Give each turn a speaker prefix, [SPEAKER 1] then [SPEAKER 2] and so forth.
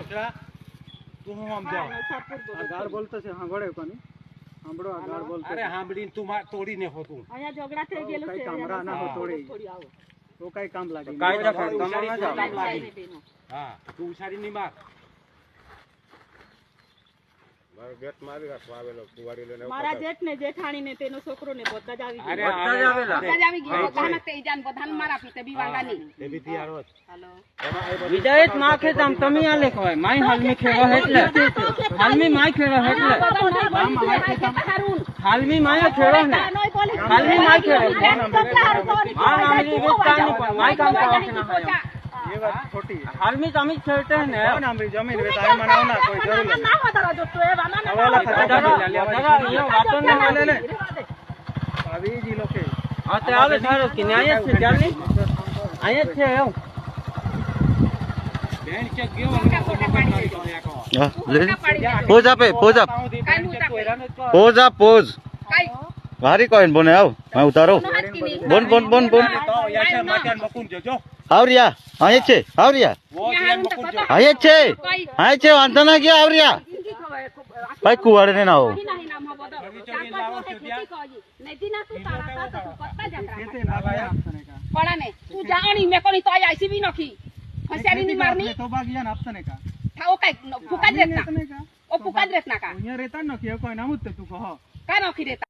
[SPEAKER 1] છોકરા તું હું સમજાવ
[SPEAKER 2] આ ગાળ બોલતો છે સાંભળે કોની સાંભળો આ ગાળ બોલતો
[SPEAKER 1] અરે સાંભળીને તું તોડીને હો તું
[SPEAKER 3] અહીંયા ઝઘડા થઈ ગયેલું છે
[SPEAKER 2] કામરા ના હો તોડી તો કઈ કામ લાગે
[SPEAKER 1] કાયદા કામ લાગે હા તું ઉછારી ની માર
[SPEAKER 3] મારા જેઠ ને જેઠાણી ને તેનો છોકરો ને બધા જ આવી
[SPEAKER 1] અરે
[SPEAKER 3] બધા જ આવી ગયા બધાને તે જાન બધાને મારા પીતે બીવાંગાની
[SPEAKER 1] એ બી તૈયાર હોત
[SPEAKER 3] હાલો
[SPEAKER 4] વિજયત માખે તમ તમે આલે કહેવાય માઈ હાલમી ખેવા એટલે હાલમી માઈ ખેવા એટલે હાલમી માય ખેવા ને હાલમી માય ખેવા માં આમરી વિસ્તાર ની પણ માઈ કામ કરવા કે ના થાય
[SPEAKER 2] ये बात छोटी है
[SPEAKER 4] हालमी तो अमित खेलते हैं ना
[SPEAKER 2] कौन हमारी जमीन में ताई मनाओ ना कोई जरूर
[SPEAKER 3] ના વધારો જો તો એ વાના
[SPEAKER 2] हवाला खत्म
[SPEAKER 4] जरा ये वातो ने वाले ने
[SPEAKER 2] अभी जी लोग के
[SPEAKER 4] हां ते आवे सारो कि न्याय से जानी आया छे आयो
[SPEAKER 1] બેન કે ગયો ફોટા પાડી
[SPEAKER 5] પોઝ આપે પોઝ આપ પોઝ આપ પોઝ વારી કોઈન બોને આવ હું ઉતારો બોન બોન બોન બોન
[SPEAKER 1] તો યાર માથાન મકુન જજો
[SPEAKER 5] આવરિયા આયે છે આવરિયા
[SPEAKER 1] વો ધ્યાન મકુન જો
[SPEAKER 5] આયે છે વાંધો ના ગયા આવરિયા ભાઈ કુવાડે ને ના હો
[SPEAKER 2] कैसे ना भाई आपने का
[SPEAKER 3] પડા ને તું જાણી મે કોની તો આઈ આઈસી બી નખી ફસારી ની મારની
[SPEAKER 2] तो बागिया ना आपने का
[SPEAKER 3] થાઓ કઈ ફુકા જ રેતના
[SPEAKER 2] आपने का
[SPEAKER 3] ઓ ફુકા જ રેતના કા
[SPEAKER 2] यहाँ रहता ना कि कोई नाम तो तू कहो
[SPEAKER 3] કા નખી રેતા